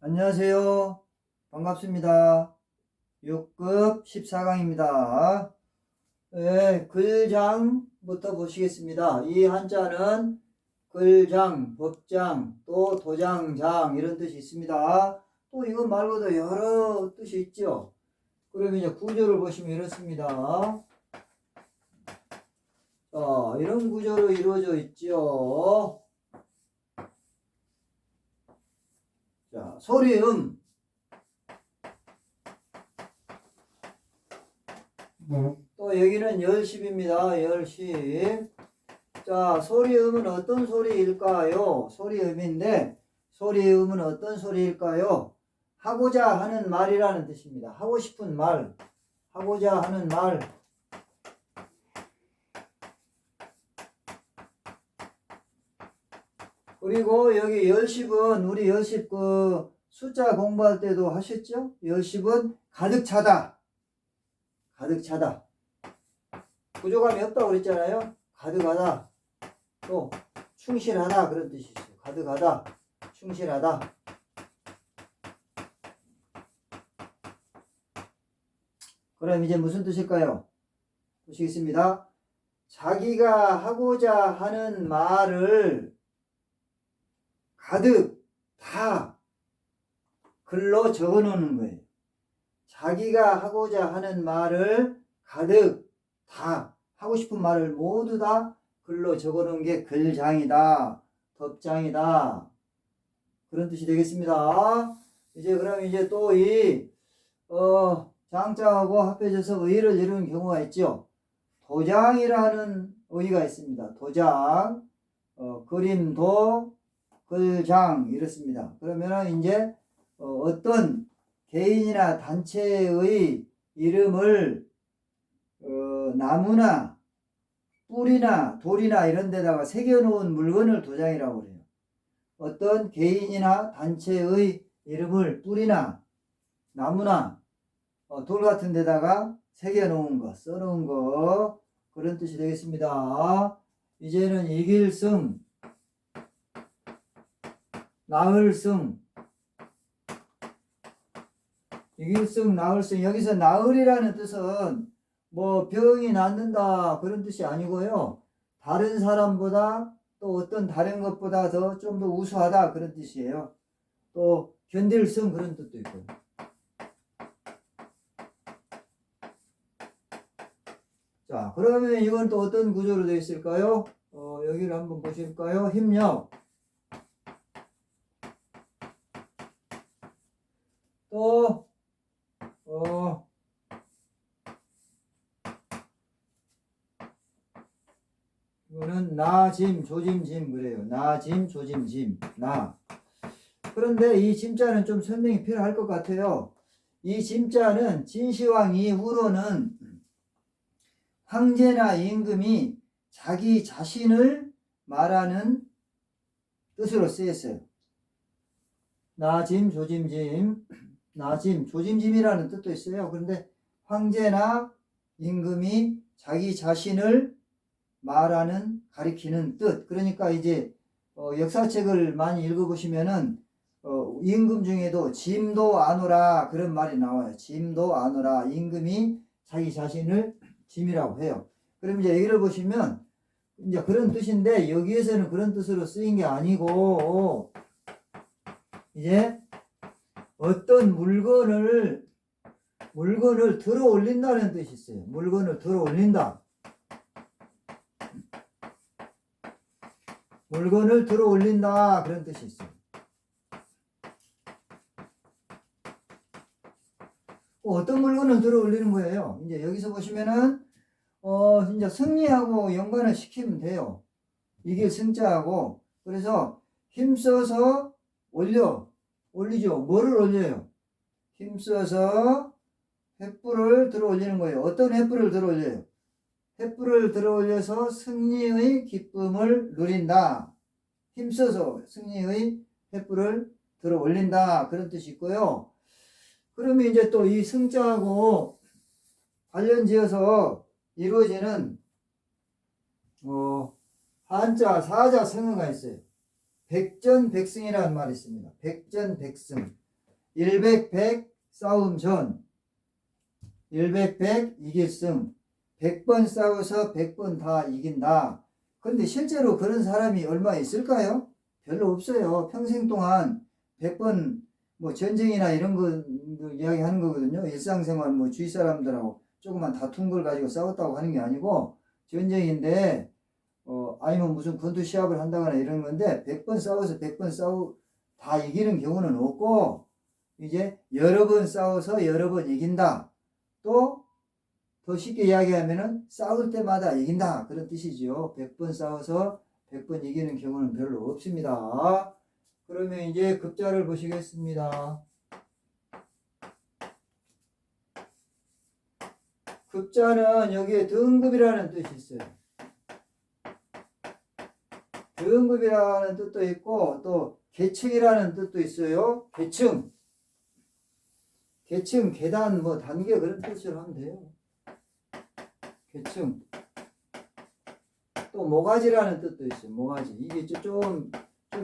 안녕하세요. 반갑습니다. 6급 14강입니다. 글장부터 보시겠습니다. 이 한자는 글장, 법장, 또 도장장 이런 뜻이 있습니다. 또 이것 말고도 여러 뜻이 있죠. 그러면 이제 구조를 보시면 이렇습니다. 이런 구조로 이루어져 있죠. 자, 소리, 또 여기는 열십입니다. 열십. 자, 소리음은 어떤 소리일까요? 소리음인데 소리음은 어떤 소리일까요? 하고자 하는 말이라는 뜻입니다. 하고 싶은 말, 하고자 하는 말. 그리고 여기 열십은 우리 열십 숫자 공부할 때도 하셨죠? 열십은 가득 차다. 가득 차다. 부족함이 없다고 그랬잖아요. 가득하다. 또 충실하다 그런 뜻이 있어요. 가득하다. 충실하다. 그럼 이제 무슨 뜻일까요? 보시겠습니다. 자기가 하고자 하는 말을 가득 다 글로 적어 놓는 거예요. 자기가 하고자 하는 말을 가득 다 하고 싶은 말을 모두 다 글로 적어 놓은 게 글장이다. 덕장이다. 그런 뜻이 되겠습니다. 이제 그럼 이제 또 이 장자하고 합해져서 의를 이루는 경우가 있죠. 도장이라는 의가 있습니다. 도장, 그림도, 글장 이렇습니다. 그러면 이제 어떤 개인이나 단체의 이름을 나무나 뿔이나 돌이나 이런 데다가 새겨놓은 물건을 도장이라고 그래요. 어떤 개인이나 단체의 이름을 뿔이나 나무나 돌 같은 데다가 새겨놓은 거, 써놓은 거 그런 뜻이 되겠습니다. 이제는 이길승, 나흘승, 이길승, 나흘승. 여기서 나흘이라는 뜻은 뭐 병이 낫는다 그런 뜻이 아니고요. 다른 사람보다 또 어떤 다른 것보다 더 좀 더 우수하다 그런 뜻이에요. 또 견딜승 그런 뜻도 있고. 자, 그러면 이건 또 어떤 구조로 되어 있을까요? 여기를 한번 보실까요? 힘력. 또 이거는 나짐, 조짐짐 그래요. 나짐, 조짐짐, 나. 그런데 이 짐자는 좀 설명이 필요할 것 같아요. 이 짐자는 진시황 이후로는 황제나 임금이 자기 자신을 말하는 뜻으로 쓰였어요. 나짐, 조짐짐, 나짐, 조짐짐이라는 뜻도 있어요. 그런데 황제나 임금이 자기 자신을 말하는, 가리키는 뜻. 그러니까 이제 역사책을 많이 읽어보시면은 임금 중에도 짐도 아노라 그런 말이 나와요. 짐도 아노라. 임금이 자기 자신을 짐이라고 해요. 그럼 이제 여기를 보시면 이제 그런 뜻인데 여기에서는 그런 뜻으로 쓰인 게 아니고 이제 어떤 물건을 들어 올린다는 뜻이 있어요. 물건을 들어 올린다. 물건을 들어 올린다 그런 뜻이 있어요. 어떤 물건을 들어 올리는 거예요? 이제 여기서 보시면은 이제 승리하고 연관을 시키면 돼요. 이게 승자하고. 그래서 힘써서 올리죠. 뭐를 올려요? 힘써서 횃불을 들어 올리는 거예요. 어떤 횃불을 들어 올려요? 횃불을 들어 올려서 승리의 기쁨을 누린다. 힘써서 승리의 횃불을 들어 올린다. 그런 뜻이 있고요. 그러면 이제 또 이 승자하고 관련 지어서 이루어지는 한자, 사자, 성어가 있어요. 백전백승이라는 말이 있습니다. 백전백승. 일백, 백 싸움 전. 일백, 백 이길승. 100번 싸워서 100번 다 이긴다. 근데 실제로 그런 사람이 얼마 있을까요? 별로 없어요. 평생 동안 100번 뭐 전쟁이나 이런 거 이야기하는 거거든요. 일상생활 뭐 주위 사람들하고 조금만 다툰 걸 가지고 싸웠다고 하는 게 아니고 전쟁인데 아니면 무슨 권투 시합을 한다거나 이런 건데 100번 싸워서 100번 다 이기는 경우는 없고 이제 여러 번 싸워서 여러 번 이긴다. 또 더 쉽게 이야기하면은 싸울 때마다 이긴다. 그런 뜻이죠. 100번 싸워서 100번 이기는 경우는 별로 없습니다. 그러면 이제 급자를 보시겠습니다. 급자는 여기에 등급이라는 뜻이 있어요. 등급이라는 뜻도 있고 또 계층이라는 뜻도 있어요. 계층, 계단, 뭐 단계 그런 뜻으로 하면 돼요. 계층. 또 모가지라는 뜻도 있어요. 모가지. 이게 좀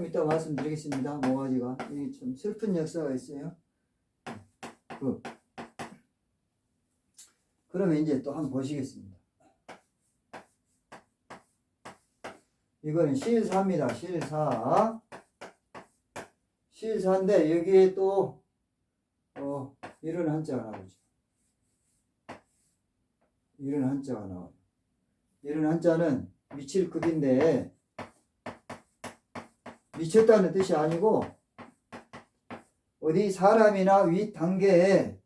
이따 말씀드리겠습니다. 모가지가. 이게 좀 슬픈 역사가 있어요. 그러면 이제 또 한번 보시겠습니다. 이거는 실사입니다. 실사. 실사인데 여기에 또 이런 한자가 나오죠. 이런 한자가 나와요. 이런 한자는 미칠 급인데 미쳤다는 뜻이 아니고 어디 사람이나 윗 단계에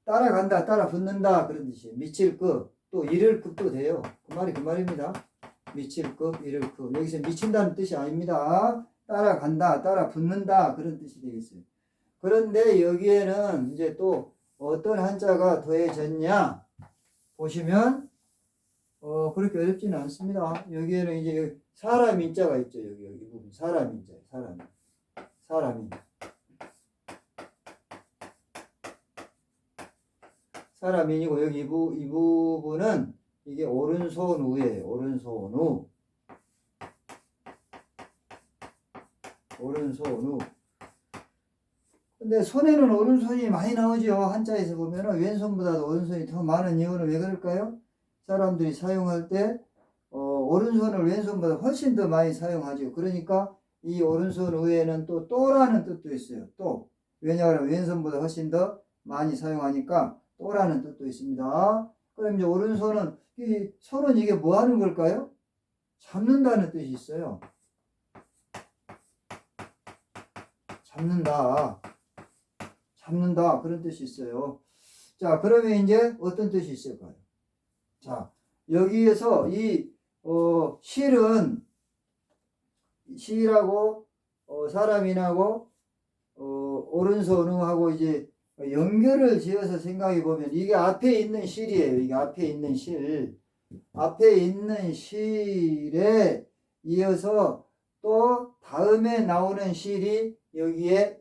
따라간다, 따라 붙는다 그런 뜻이에요. 미칠 급, 또 이를 급도 돼요. 그 말입니다. 미칠 급, 이를 급. 여기서 미친다는 뜻이 아닙니다. 따라간다, 따라 붙는다 그런 뜻이 되겠어요. 그런데 여기에는 이제 또 어떤 한자가 더해졌냐 보시면 그렇게 어렵지는 않습니다. 여기에는 이제 사람 인자가 있죠. 여기 부분 사람 인자, 사람인. 사람인이고 여기 이 부분은 이게 오른손 우예요. 오른손 우. 근데 손에는 오른손이 많이 나오죠. 한자에서 보면은 왼손보다도 오른손이 더 많은 이유는 왜 그럴까요? 사람들이 사용할 때 오른손을 왼손보다 훨씬 더 많이 사용하죠. 그러니까 이 오른손 위에는 또라는 뜻도 있어요. 또 왜냐하면 왼손보다 훨씬 더 많이 사용하니까 또라는 뜻도 있습니다. 그럼 이제 오른손은 이 손은 이게 뭐 하는 걸까요? 잡는다는 뜻이 있어요. 잡는다 그런 뜻이 있어요. 자, 그러면 이제 어떤 뜻이 있을까요? 자, 여기에서 이 실하고 사람인하고 오른손하고 이제 연결을 지어서 생각해 보면 이게 앞에 있는 실이에요. 이게 앞에 있는 실. 앞에 있는 실에 이어서 또 다음에 나오는 실이 여기에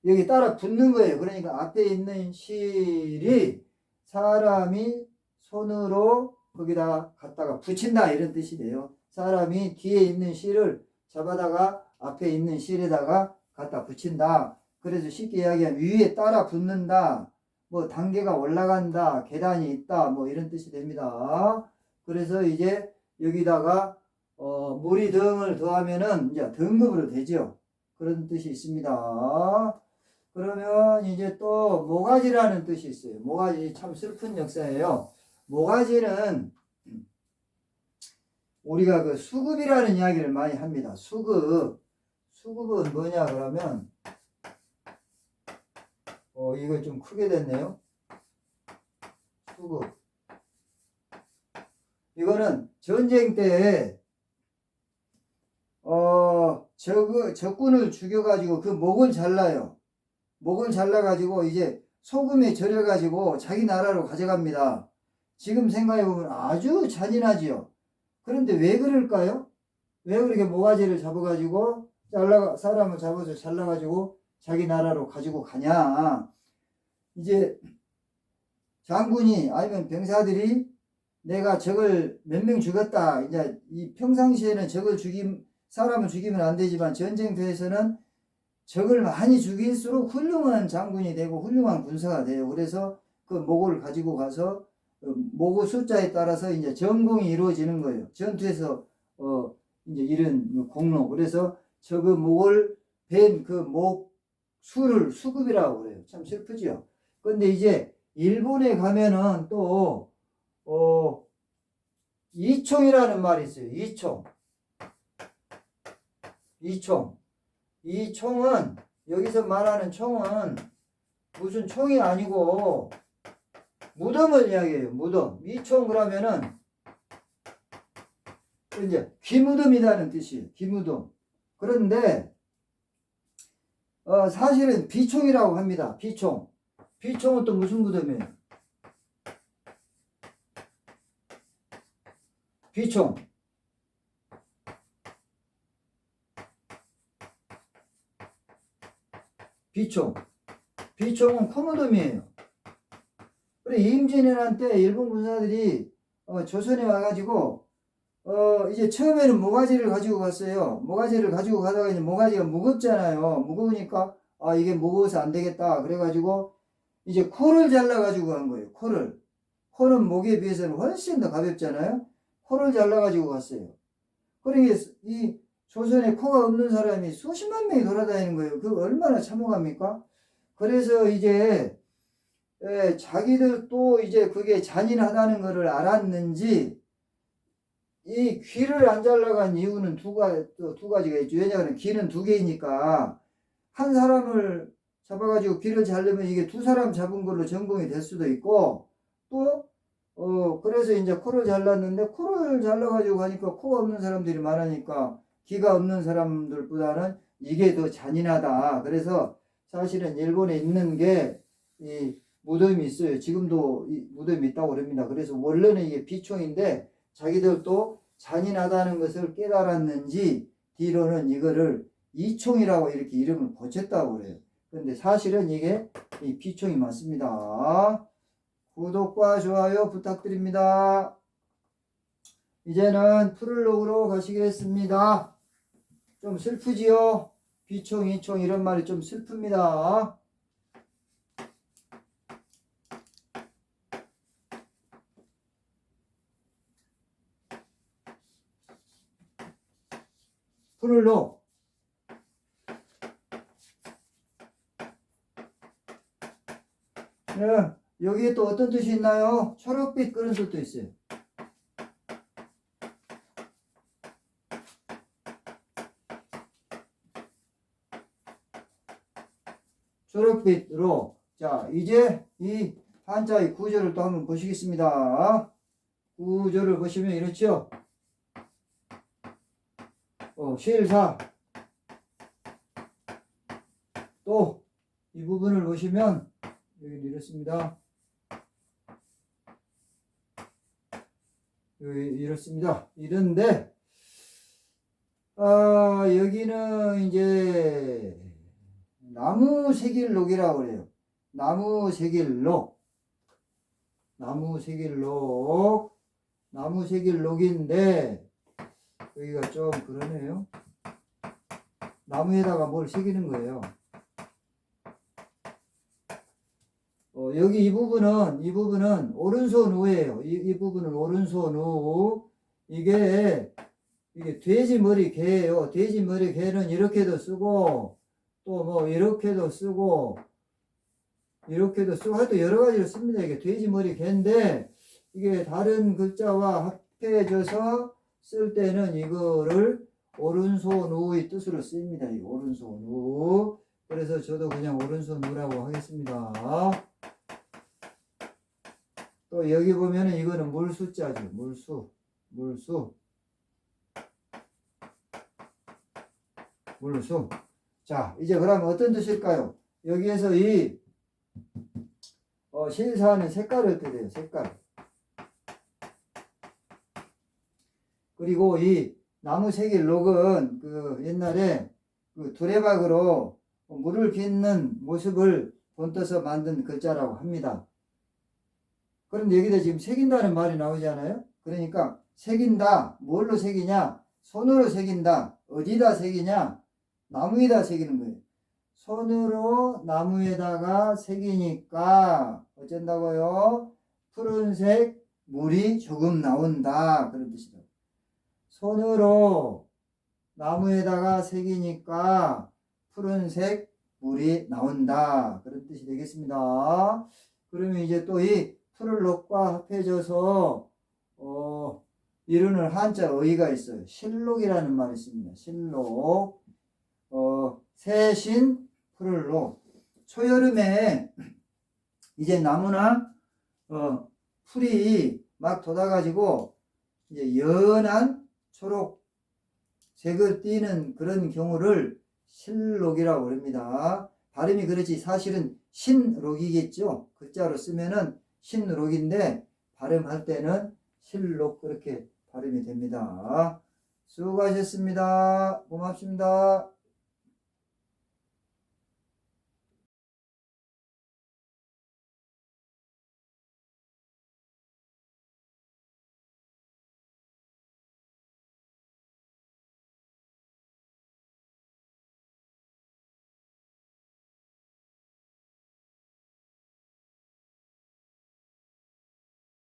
여기 따라 붙는 거예요. 그러니까 앞에 있는 실이 사람이 손으로 거기다가 갖다가 붙인다 이런 뜻이 돼요. 사람이 뒤에 있는 실을 잡아다가 앞에 있는 실에다가 갖다 붙인다. 그래서 쉽게 이야기하면 위에 따라 붙는다. 뭐 단계가 올라간다. 계단이 있다. 뭐 이런 뜻이 됩니다. 그래서 이제 여기다가 무리 등을 더하면은 이제 등급으로 되죠. 그런 뜻이 있습니다. 그러면 이제 또 모가지라는 뜻이 있어요. 모가지 참 슬픈 역사예요. 모가지는 우리가 그 수급이라는 이야기를 많이 합니다. 수급은 뭐냐 그러면 이거 좀 크게 됐네요. 수급. 이거는 전쟁 때 적군을 죽여가지고 그 목을 잘라요. 목을 잘라가지고 이제 소금에 절여가지고 자기 나라로 가져갑니다. 지금 생각해보면 아주 잔인하지요. 그런데 왜 그럴까요? 왜 그렇게 모가지를 잡아가지고 사람을 잡아서 잘라가지고 자기 나라로 가지고 가냐? 이제 장군이 아니면 병사들이 내가 적을 몇 명 죽였다. 이제 이 평상시에는 사람을 죽이면 안 되지만 전쟁터에서는 적을 많이 죽일수록 훌륭한 장군이 되고 훌륭한 군사가 돼요. 그래서 그 목을 가지고 가서 목 숫자에 따라서 이제 전공이 이루어지는 거예요. 전투에서 이제 이런 공로. 그래서 적의 목을 벤 그 목 수를 수급이라고 그래요. 참 슬프지요. 근데 이제 일본에 가면은 또 이총이라는 말이 있어요. 이총. 이 총은 여기서 말하는 총은 무슨 총이 아니고 무덤을 이야기해요. 무덤. 이총 그러면은 이제 귀무덤이라는 뜻이에요. 귀무덤. 그런데 사실은 비총이라고 합니다. 비총. 비총은 또 무슨 무덤이에요? 비총. 비총은 코무덤이에요. 그래 임진왜란 때 일본 군사들이 조선에 와가지고 이제 처음에는 모가지를 가지고 갔어요. 모가지를 가지고 가다가 이제 모가지가 무겁잖아요. 무거우니까 이게 무거워서 안 되겠다. 그래가지고 이제 코를 잘라가지고 간 거예요. 코는 목에 비해서는 훨씬 더 가볍잖아요. 코를 잘라가지고 갔어요. 그러니까 이 조선에 코가 없는 사람이 수십만 명이 돌아다니는 거예요. 그거 얼마나 참혹합니까? 그래서 이제 자기들도 이제 그게 잔인하다는 것을 알았는지 이 귀를 안 잘라간 이유는 두 가지가 있죠. 왜냐하면 귀는 두 개이니까 한 사람을 잡아가지고 귀를 자르면 이게 두 사람 잡은 걸로 전공이 될 수도 있고 또 그래서 이제 코를 잘랐는데 코를 잘라가지고 가니까 코가 없는 사람들이 많으니까 귀가 없는 사람들보다는 이게 더 잔인하다. 그래서 사실은 일본에 있는 게 이 무덤이 있어요. 지금도 이 무덤이 있다고 그럽니다. 그래서 원래는 이게 비총인데 자기들도 잔인하다는 것을 깨달았는지 뒤로는 이거를 이총이라고 이렇게 이름을 고쳤다고 그래요. 그런데 사실은 이게 이 비총이 맞습니다. 구독과 좋아요 부탁드립니다. 이제는 프롤로그로 가시겠습니다. 좀 슬프지요? 비총, 이총 이런 말이 좀 슬픕니다. 프롤로그. 네, 여기에 또 어떤 뜻이 있나요? 초록빛 그런 뜻도 있어요. 초록빛으로. 자, 이제 이 한자의 구조를 또 한번 보시겠습니다. 구조를 보시면 이렇죠. 실사. 또 이 부분을 보시면 여기 이렇습니다. 여기 이렇습니다. 이런데 여기는 이제 나무새길록이라고 그래요. 나무새길록인데 여기가 좀 그러네요. 나무에다가 뭘 새기는 거예요. 여기 이 부분은 오른손 우예요. 이 부분은 오른손 우. 이게 돼지 머리 개예요. 돼지 머리 개는 이렇게도 쓰고 또 뭐 이렇게도 쓰고 하여튼 여러 가지로 씁니다. 이게 돼지 머리 개인데 이게 다른 글자와 합해져서 쓸 때는 이거를 오른손 우의 뜻으로 씁니다. 이 오른손 우. 그래서 저도 그냥 오른손 우라고 하겠습니다. 또 여기 보면은 이거는 물수자죠. 물수. 자, 이제 그러면 어떤 뜻일까요? 여기에서 이 실사하는 색깔을 뜻해요. 색깔. 그리고 이 나무새길록은 그 옛날에 그 두레박으로 물을 빚는 모습을 본떠서 만든 글자라고 합니다. 그런데 여기다 지금 새긴다는 말이 나오잖아요. 그러니까 새긴다. 뭘로 새기냐? 손으로 새긴다. 어디다 새기냐? 나무에다 새기는 거예요. 손으로 나무에다가 새기니까 어쩐다고요? 푸른색 물이 조금 나온다. 그런 뜻이다. 손으로 나무에다가 새기니까 푸른색 물이 나온다. 그런 뜻이 되겠습니다. 그러면 이제 또 이 풀을 녹과 합해져서 이루는 한자 어휘가 있어요. 실록이라는 말이 있습니다. 실록. 새신 풀을 녹. 초여름에 이제 나무나 풀이 막 돋아가지고 이제 연한 초록 색을 띠는 그런 경우를 실록이라고 합니다. 발음이 그렇지 사실은 신록이겠죠. 글자로 쓰면은 신록인데 발음할 때는 실록 그렇게 발음이 됩니다. 수고하셨습니다. 고맙습니다.